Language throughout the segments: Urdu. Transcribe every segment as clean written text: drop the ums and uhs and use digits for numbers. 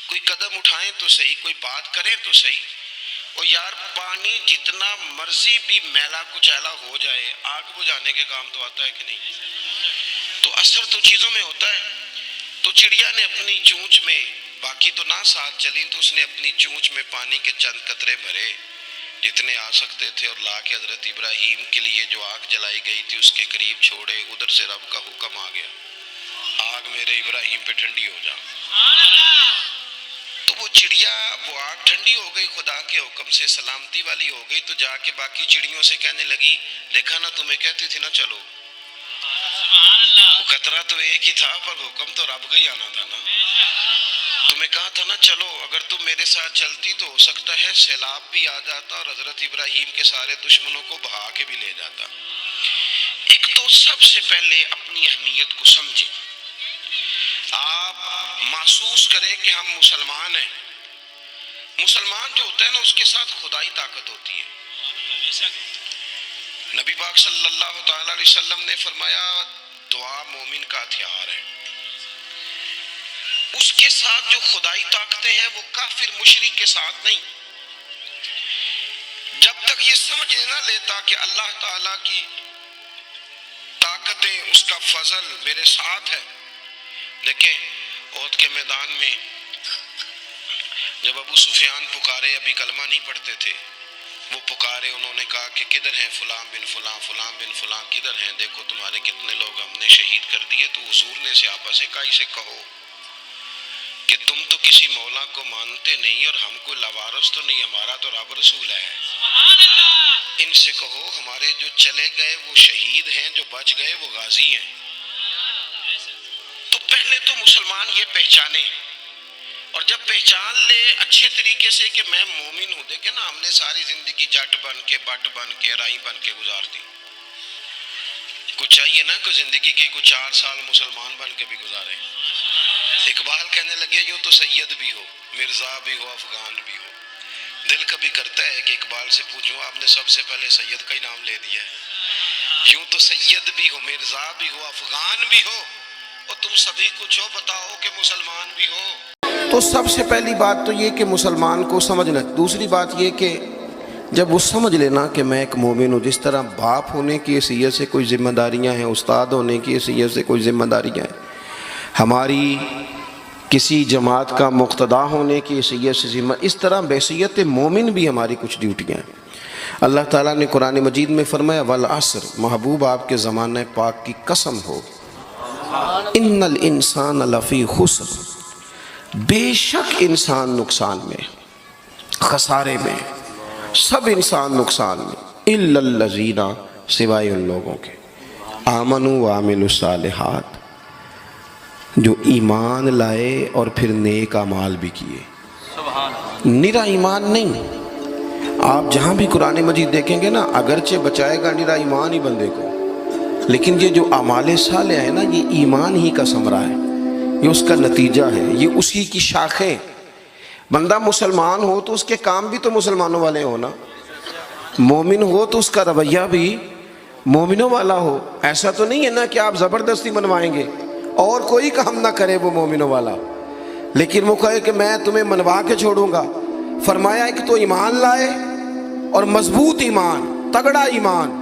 کوئی قدم اٹھائیں تو صحیح، کوئی بات کریں تو صحیح. اور یار پانی جتنا مرضی بھی میلا کچیلا ہو جائے، آگ بجھانے کے کام تو آتا ہے کہ نہیں؟ تو اثر تو چیزوں میں ہوتا ہے. تو چڑیا نے اپنی چونچ میں، باقی تو نہ ساتھ چلی، تو اس نے اپنی چونچ میں پانی کے چند قطرے بھرے جتنے آ سکتے تھے، اور لا کے حضرت ابراہیم کے لیے جو آگ جلائی گئی تھی اس کے قریب چھوڑے. ادھر سے رب کا حکم آ گیا، آگ میرے ابراہیم پہ ٹھنڈی ہو جا. تو وہ چڑیا، وہ آگ ٹھنڈی ہو گئی، خدا کے حکم سے سلامتی والی ہو گئی. تو جا کے باقی چڑیوں سے کہنے لگی، دیکھا نا تمہیں کہتی تھی نا چلو. وہ قطرہ تو ایک ہی تھا پر حکم تو رب کا ہی آنا تھا نا. تمہیں کہا تھا نا چلو، اگر تم میرے ساتھ چلتی تو ہو سکتا ہے سیلاب بھی آ جاتا اور حضرت ابراہیم کے سارے دشمنوں کو بہا کے بھی لے جاتا. ایک تو سب سے پہلے اپنی اہمیت کو سمجھیں. آپ محسوس کریں کہ ہم مسلمان ہیں. مسلمان جو ہوتا ہے نا اس کے ساتھ خدائی طاقت ہوتی ہے. نبی پاک صلی اللہ تعالی علیہ وسلم نے فرمایا دعا مومن کا ہتھیار ہے. اس کے ساتھ جو خدائی طاقتیں ہیں وہ کافر مشرک کے ساتھ نہیں. جب تک یہ سمجھ نہ لیتا کہ اللہ تعالیٰ کی طاقتیں، اس کا فضل میرے ساتھ ہے. دیکھیں احد کے میدان میں جب ابو سفیان پکارے، ابھی کلمہ نہیں پڑھتے تھے، وہ پکارے، انہوں نے کہا کہ کدھر ہیں فلاں بن فلاں، فلاں بن فلاں کدھر ہیں، دیکھو تمہارے کتنے لوگ ہم نے شہید کر دیے. تو حضور نے صحابہ سے کہا اسے کہو کہ تم تو کسی مولا کو مانتے نہیں اور ہم کوئی لوارث تو نہیں، ہمارا تو رب رسول ہے. ان سے کہو ہمارے جو چلے گئے وہ شہید ہیں، جو بچ گئے وہ غازی ہیں. تو پہلے تو مسلمان یہ پہچانے، اور جب پہچان لے اچھے طریقے سے کہ میں مومن ہوں. دیکھیں نا، ہم نے ساری زندگی جٹ بن کے، بٹ بن کے، رائی بن کے گزار دی. کچھ چاہیے نا کہ زندگی کی کچھ 4 سال مسلمان بن کے بھی گزارے. اقبال کہنے لگے یوں تو سید بھی ہو، مرزا بھی ہو، افغان بھی ہو. دل کبھی کرتا ہے کہ اقبال سے پوچھوں آپ نے سب سے پہلے سید کا ہی نام لے دیا ہے. یوں تو سید بھی ہو، مرزا بھی ہو، افغان بھی ہو، اور تم سبھی کچھ ہو، بتاؤ کہ مسلمان بھی ہو. تو سب سے پہلی بات تو یہ کہ مسلمان کو سمجھنا. دوسری بات یہ کہ جب وہ سمجھ لینا کہ میں ایک مومن ہوں، جس طرح باپ ہونے کی حیثیت سے کوئی ذمہ داریاں ہیں، استاد ہونے کی حیثیت سے کوئی ذمہ داریاں ہیں، ہماری کسی جماعت کا مقتدا ہونے کی حیثیت سے ذمہ، اس طرح بحیثیت مومن بھی ہماری کچھ ڈیوٹیاں ہیں. اللہ تعالیٰ نے قرآن مجید میں فرمایا والعصر، محبوب آپ کے زمانہ پاک کی قسم ہو، ان الانسان لفی خسر، بے شک انسان نقصان میں، خسارے میں، سب انسان نقصان میں، الا الذین، سوائے ان لوگوں کے، آمنوا وعملوا الصالحات، جو ایمان لائے اور پھر نیک اعمال بھی کیے. نرا ایمان نہیں. آپ جہاں بھی قرآن مجید دیکھیں گے نا، اگرچہ بچائے گا نرا ایمان ہی بندے کو، لیکن یہ جو اعمال صالح ہے نا، یہ ایمان ہی کا ثمرہ ہے، یہ اس کا نتیجہ ہے، یہ اسی کی شاخیں. بندہ مسلمان ہو تو اس کے کام بھی تو مسلمانوں والے ہو نا. مومن ہو تو اس کا رویہ بھی مومنوں والا ہو. ایسا تو نہیں ہے نا کہ آپ زبردستی منوائیں گے اور کوئی کام نہ کرے وہ مومنوں والا، لیکن وہ کہے کہ میں تمہیں منوا کے چھوڑوں گا. فرمایا ایک تو ایمان لائے، اور مضبوط ایمان، تگڑا ایمان،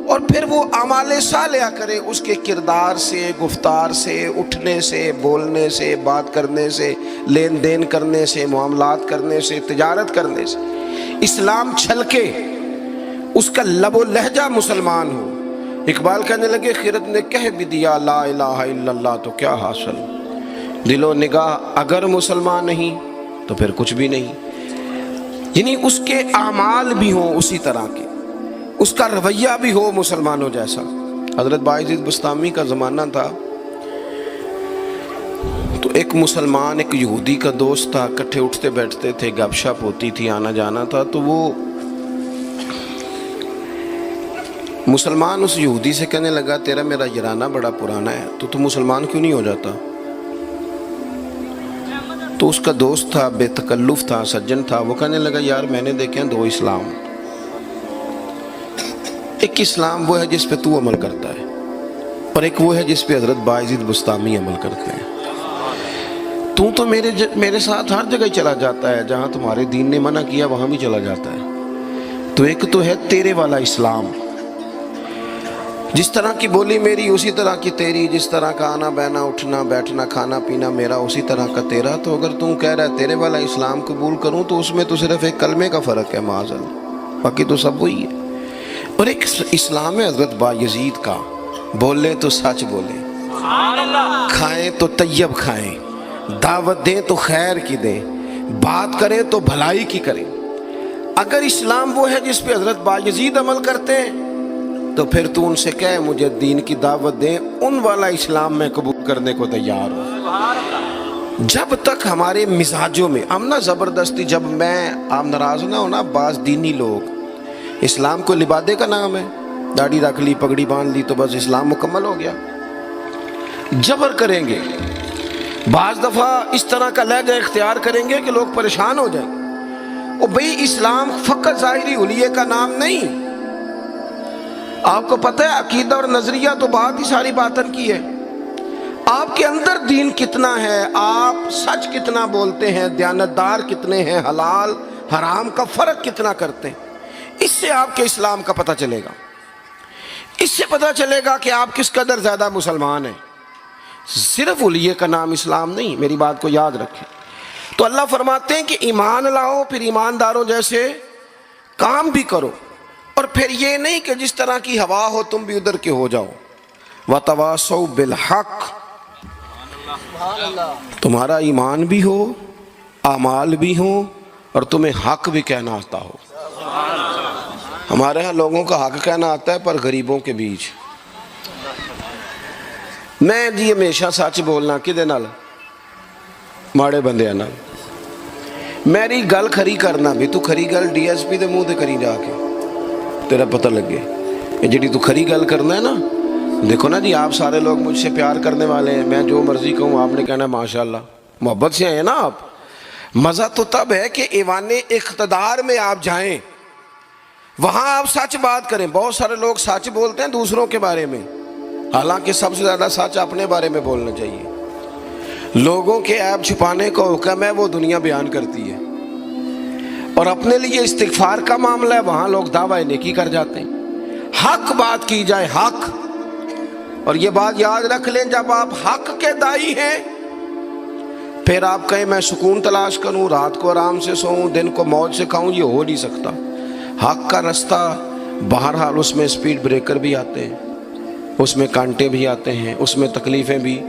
اور پھر وہ اعمال صالحہ کرے، اس کے کردار سے، گفتار سے، اٹھنے سے، بولنے سے، بات کرنے سے، لین دین کرنے سے، معاملات کرنے سے، تجارت کرنے سے اسلام چھلکے، اس کا لب و لہجہ مسلمان ہو. اقبال کہنے لگے خرد نے کہہ بھی دیا لا الہ الا اللہ تو کیا حاصل، دل و نگاہ اگر مسلمان نہیں تو پھر کچھ بھی نہیں. یعنی اس کے اعمال بھی ہوں اسی طرح کے، اس کا رویہ بھی ہو مسلمانوں جیسا. حضرت باعزید بستامی کا زمانہ تھا تو ایک مسلمان ایک یہودی کا دوست تھا، اکٹھے اٹھتے بیٹھتے تھے، گپ شپ ہوتی تھی، آنا جانا تھا. تو وہ مسلمان اس یہودی سے کہنے لگا تیرا میرا یارانہ بڑا پرانا ہے، تو مسلمان کیوں نہیں ہو جاتا؟ تو اس کا دوست تھا، بے تکلف تھا، سجن تھا، وہ کہنے لگا یار میں نے دیکھے ہیں 2 اسلام، ایک اسلام وہ ہے جس پہ تو عمل کرتا ہے، اور ایک وہ ہے جس پہ حضرت باعزید بستامی عمل کرتے ہیں. تو میرے ساتھ ہر جگہ چلا جاتا ہے، جہاں تمہارے دین نے منع کیا وہاں بھی چلا جاتا ہے۔ تو ایک تو ہے تیرے والا اسلام، جس طرح کی بولی میری اسی طرح کی تیری، جس طرح کا آنا بہنا اٹھنا بیٹھنا کھانا پینا میرا اسی طرح کا تیرا۔ تو اگر تم کہہ رہا ہے تیرے والا اسلام قبول کروں تو اس میں تو صرف ایک کلمے کا فرق ہے معاذ اللہ، باقی تو سب وہی ہے۔ اور ایک اسلام ہے حضرت بایزید کا، بولے تو سچ بولے، کھائیں تو طیب کھائیں، دعوت دیں تو خیر کی دیں، بات کریں تو بھلائی کی کریں۔ اگر اسلام وہ ہے جس پہ حضرت بایزید عمل کرتے ہیں تو پھر تو ان سے کہے مجھے دین کی دعوت دیں، ان والا اسلام میں قبول کرنے کو تیار ہوں۔ جب تک ہمارے مزاجوں میں ہم نہ زبردستی، جب میں آپ ناراض نہ ہونا، بعض دینی لوگ اسلام کو لبادے کا نام ہے، داڑھی رکھ لی پگڑی باندھ لی تو بس اسلام مکمل ہو گیا، جبر کریں گے، بعض دفعہ اس طرح کا لہجہ اختیار کریں گے کہ لوگ پریشان ہو جائیں گے۔ اور بھئی اسلام فقط ظاہری حلیے کا نام نہیں، آپ کو پتہ ہے عقیدہ اور نظریہ تو بات ہی ساری باطن کی ہے، آپ کے اندر دین کتنا ہے، آپ سچ کتنا بولتے ہیں، دیانتدار کتنے ہیں، حلال حرام کا فرق کتنا کرتے ہیں، اس سے آپ کے اسلام کا پتہ چلے گا۔ اس سے پتہ چلے گا کہ آپ کس قدر زیادہ مسلمان ہیں۔ صرف حلیے کا نام اسلام نہیں، میری بات کو یاد رکھیں۔ تو اللہ فرماتے ہیں کہ ایمان لاؤ، پھر ایمانداروں جیسے کام بھی کرو، اور پھر یہ نہیں کہ جس طرح کی ہوا ہو تم بھی ادھر کے ہو جاؤ۔ وَتَوَاصَوْا بِالْحَقِّ، تمہارا ایمان بھی ہو، اعمال بھی ہوں، اور تمہیں حق بھی کہنا آتا ہو۔ ہمارے ہاں لوگوں کا حق کہنا آتا ہے پر غریبوں کے بیچ میں جی ہمیشہ سچ بولنا کدے نال، ماڑے بندیاں نال، میری گل کھری کرنا بھی، تو کھری گل ڈی ایس پی دے منہ تے کری جا کے تیرا پتہ لگے، یہ جڑی تو کھری گل کرنا ہے نا، دیکھو نا جی آپ سارے لوگ مجھ سے پیار کرنے والے ہیں، میں جو مرضی کہوں آپ نے کہنا ہے ماشاءاللہ، محبت سے ہیں نا آپ۔ مزہ تو تب ہے کہ ایوان اقتدار میں آپ جائیں، وہاں آپ سچ بات کریں۔ بہت سارے لوگ سچ بولتے ہیں دوسروں کے بارے میں، حالانکہ سب سے زیادہ سچ اپنے بارے میں بولنا چاہیے۔ لوگوں کے عیب چھپانے کو حکم ہے، وہ دنیا بیان کرتی ہے، اور اپنے لیے استغفار کا معاملہ ہے، وہاں لوگ دعویٰ نیکی کر جاتے ہیں۔ حق بات کی جائے، حق، اور یہ بات یاد رکھ لیں، جب آپ حق کے دائی ہیں پھر آپ کہیں میں سکون تلاش کروں، رات کو آرام سے سوؤں، دن کو موج سے کھاؤں، یہ ہو نہیں سکتا۔ حق کا رستہ بہرحال اس میں سپیڈ بریکر بھی آتے ہیں، اس میں کانٹے بھی آتے ہیں، اس میں تکلیفیں بھی۔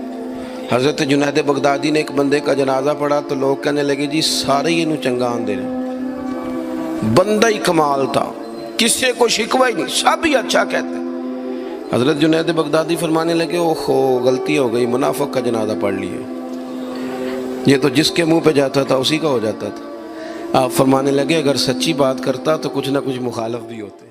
حضرت جنید بغدادی نے ایک بندے کا جنازہ پڑھا تو لوگ کہنے لگے جی سارے ہی انہوں چنگا آندے رہے، بندہ ہی کمال تھا، کسے کو شکوہ ہی نہیں، سب ہی اچھا کہتے۔ حضرت جنید بغدادی فرمانے لگے اوہو غلطی ہو گئی، منافق کا جنازہ پڑھ لیا، یہ تو جس کے منہ پہ جاتا تھا اسی کا ہو جاتا تھا۔ آپ فرمانے لگے اگر سچی بات کرتا تو کچھ نہ کچھ مخالف بھی ہوتے۔